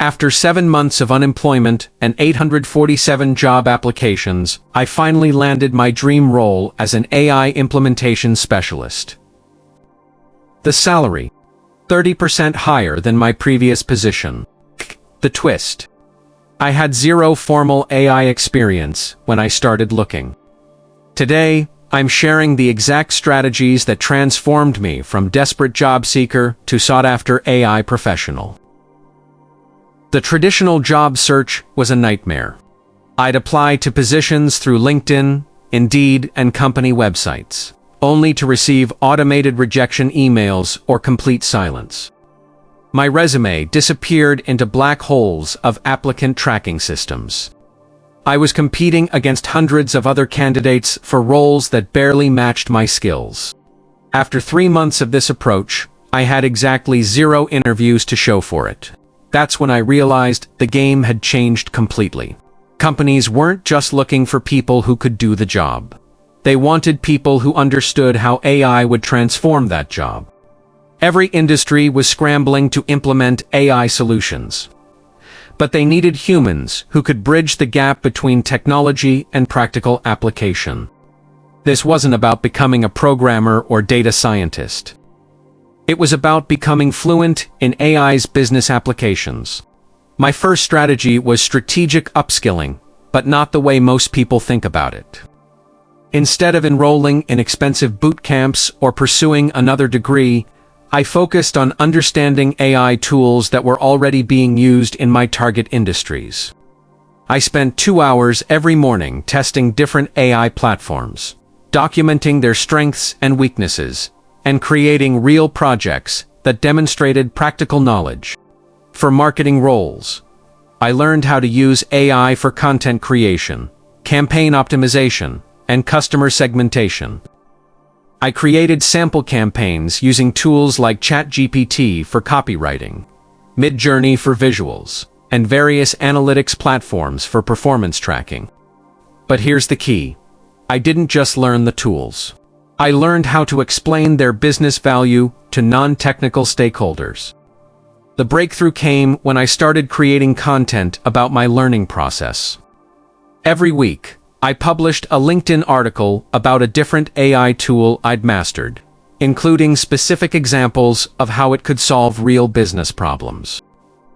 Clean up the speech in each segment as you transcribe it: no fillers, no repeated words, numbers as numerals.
After 7 months of unemployment and 847 job applications, I finally landed my dream role as an AI implementation specialist. The salary, 30% higher than my previous position. The twist. I had zero formal AI experience when I started looking. Today, I'm sharing the exact strategies that transformed me from desperate job seeker to sought-after AI professional. The traditional job search was a nightmare. I'd apply to positions through LinkedIn, Indeed, and company websites, only to receive automated rejection emails or complete silence. My resume disappeared into black holes of applicant tracking systems. I was competing against hundreds of other candidates for roles that barely matched my skills. After 3 months of this approach, I had exactly 0 interviews to show for it. That's when I realized the game had changed completely. Companies weren't just looking for people who could do the job. They wanted people who understood how AI would transform that job. Every industry was scrambling to implement AI solutions. But they needed humans who could bridge the gap between technology and practical application. This wasn't about becoming a programmer or data scientist. It was about becoming fluent in AI's business applications. My first strategy was strategic upskilling, but not the way most people think about it. Instead of enrolling in expensive boot camps or pursuing another degree, I focused on understanding AI tools that were already being used in my target industries. I spent 2 hours every morning testing different AI platforms, documenting their strengths and weaknesses, and creating real projects that demonstrated practical knowledge. For marketing roles, I learned how to use AI for content creation, campaign optimization, and customer segmentation. I created sample campaigns using tools like ChatGPT for copywriting, Midjourney for visuals, and various analytics platforms for performance tracking. But here's the key. I didn't just learn the tools. I learned how to explain their business value to non-technical stakeholders. The breakthrough came when I started creating content about my learning process. Every week, I published a LinkedIn article about a different AI tool I'd mastered, including specific examples of how it could solve real business problems.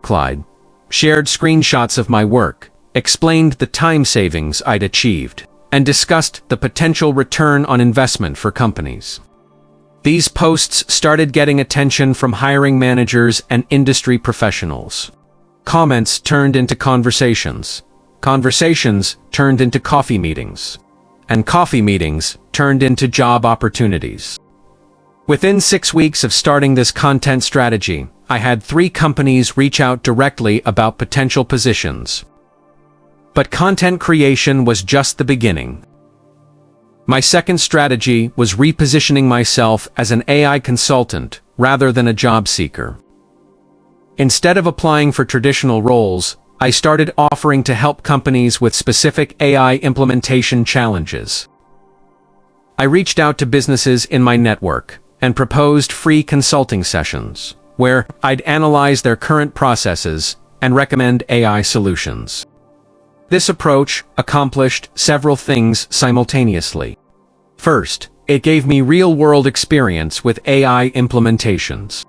Clyde shared screenshots of my work, explained the time savings I'd achieved, and discussed the potential return on investment for companies. These posts started getting attention from hiring managers and industry professionals. Comments turned into conversations. Conversations turned into coffee meetings. And coffee meetings turned into job opportunities. Within 6 weeks of starting this content strategy, I had 3 companies reach out directly about potential positions. But content creation was just the beginning. My second strategy was repositioning myself as an AI consultant rather than a job seeker. Instead of applying for traditional roles, I started offering to help companies with specific AI implementation challenges. I reached out to businesses in my network and proposed free consulting sessions, where I'd analyze their current processes and recommend AI solutions. This approach accomplished several things simultaneously. First, it gave me real-world experience with AI implementations.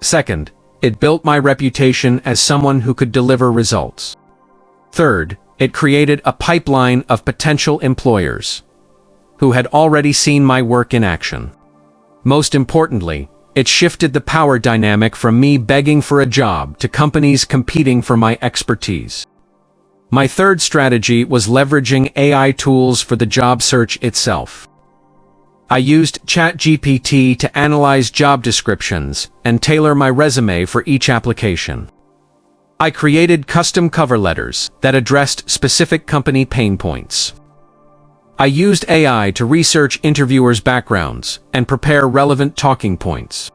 Second, it built my reputation as someone who could deliver results. Third, it created a pipeline of potential employers who had already seen my work in action. Most importantly, it shifted the power dynamic from me begging for a job to companies competing for my expertise. My third strategy was leveraging AI tools for the job search itself. I used ChatGPT to analyze job descriptions and tailor my resume for each application. I created custom cover letters that addressed specific company pain points. I used AI to research interviewers' backgrounds and prepare relevant talking points.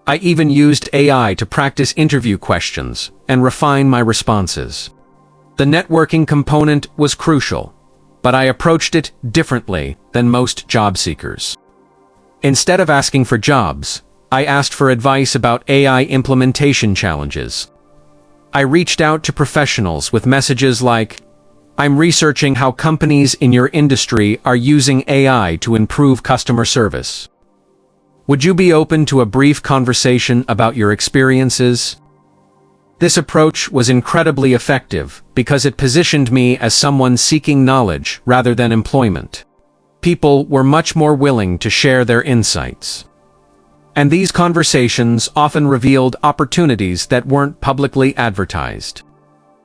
I even used AI to practice interview questions and refine my responses. The networking component was crucial, but I approached it differently than most job seekers. Instead of asking for jobs, I asked for advice about AI implementation challenges. I reached out to professionals with messages like, "I'm researching how companies in your industry are using AI to improve customer service. Would you be open to a brief conversation about your experiences?" This approach was incredibly effective because it positioned me as someone seeking knowledge rather than employment. People were much more willing to share their insights. And these conversations often revealed opportunities that weren't publicly advertised.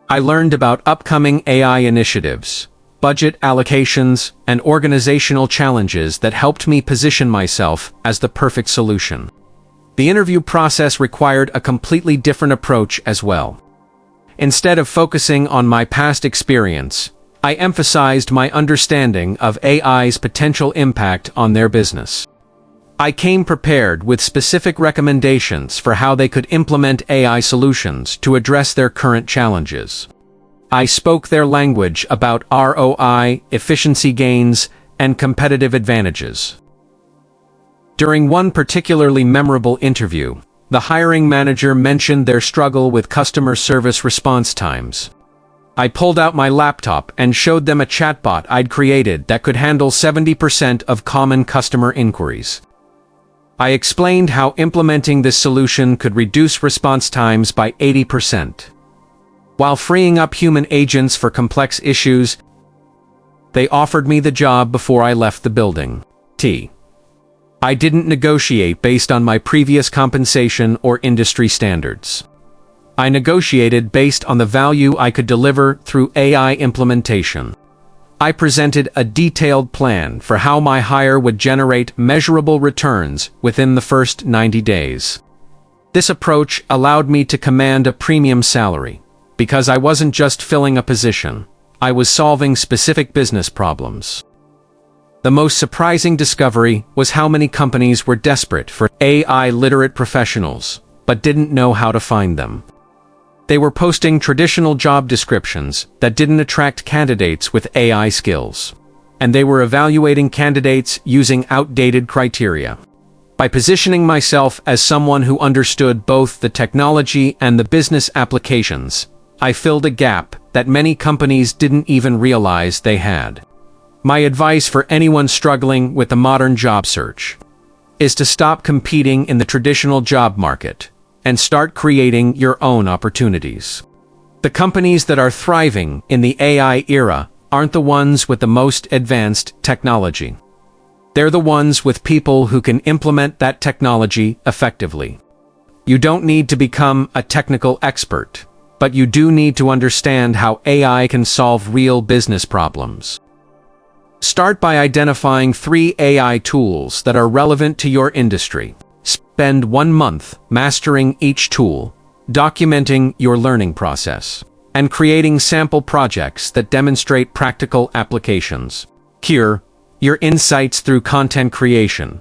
I learned about upcoming AI initiatives, budget allocations, and organizational challenges that helped me position myself as the perfect solution. The interview process required a completely different approach as well. Instead of focusing on my past experience, I emphasized my understanding of AI's potential impact on their business. I came prepared with specific recommendations for how they could implement AI solutions to address their current challenges. I spoke their language about ROI, efficiency gains, and competitive advantages. During one particularly memorable interview, the hiring manager mentioned their struggle with customer service response times. I pulled out my laptop and showed them a chatbot I'd created that could handle 70% of common customer inquiries. I explained how implementing this solution could reduce response times by 80%, while freeing up human agents for complex issues. They offered me the job before I left the building. I didn't negotiate based on my previous compensation or industry standards. I negotiated based on the value I could deliver through AI implementation. I presented a detailed plan for how my hire would generate measurable returns within the first 90 days. This approach allowed me to command a premium salary, because I wasn't just filling a position, I was solving specific business problems. The most surprising discovery was how many companies were desperate for AI-literate professionals, but didn't know how to find them. They were posting traditional job descriptions that didn't attract candidates with AI skills, and they were evaluating candidates using outdated criteria. By positioning myself as someone who understood both the technology and the business applications, I filled a gap that many companies didn't even realize they had. My advice for anyone struggling with the modern job search is to stop competing in the traditional job market and start creating your own opportunities. The companies that are thriving in the AI era aren't the ones with the most advanced technology. They're the ones with people who can implement that technology effectively. You don't need to become a technical expert, but you do need to understand how AI can solve real business problems. Start by identifying 3 AI tools that are relevant to your industry. Spend 1 month mastering each tool, documenting your learning process, and creating sample projects that demonstrate practical applications. Cure your insights through content creation,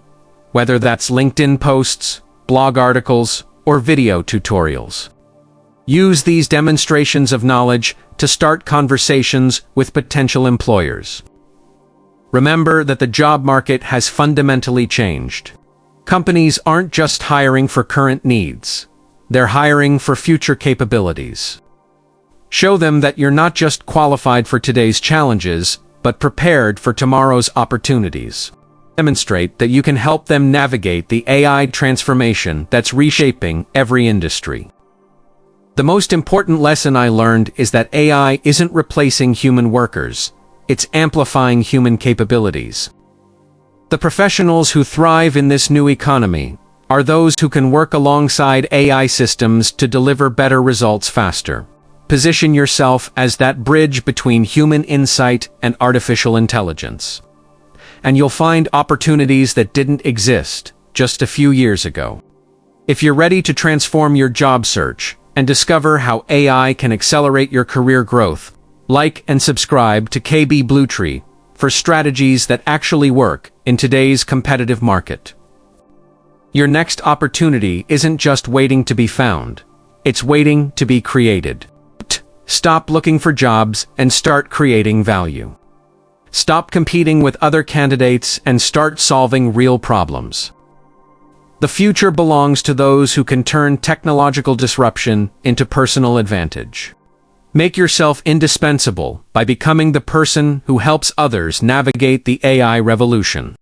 whether that's LinkedIn posts, blog articles, or video tutorials. Use these demonstrations of knowledge to start conversations with potential employers. Remember that the job market has fundamentally changed. Companies aren't just hiring for current needs. They're hiring for future capabilities. Show them that you're not just qualified for today's challenges, but prepared for tomorrow's opportunities. Demonstrate that you can help them navigate the AI transformation that's reshaping every industry. The most important lesson I learned is that AI isn't replacing human workers. It's amplifying human capabilities. The professionals who thrive in this new economy are those who can work alongside AI systems to deliver better results faster. Position yourself as that bridge between human insight and artificial intelligence. And you'll find opportunities that didn't exist just a few years ago. If you're ready to transform your job search and discover how AI can accelerate your career growth, like and subscribe to KB Bluetree for strategies that actually work in today's competitive market. Your next opportunity isn't just waiting to be found, it's waiting to be created. Stop looking for jobs and start creating value. Stop competing with other candidates and start solving real problems. The future belongs to those who can turn technological disruption into personal advantage. Make yourself indispensable by becoming the person who helps others navigate the AI revolution.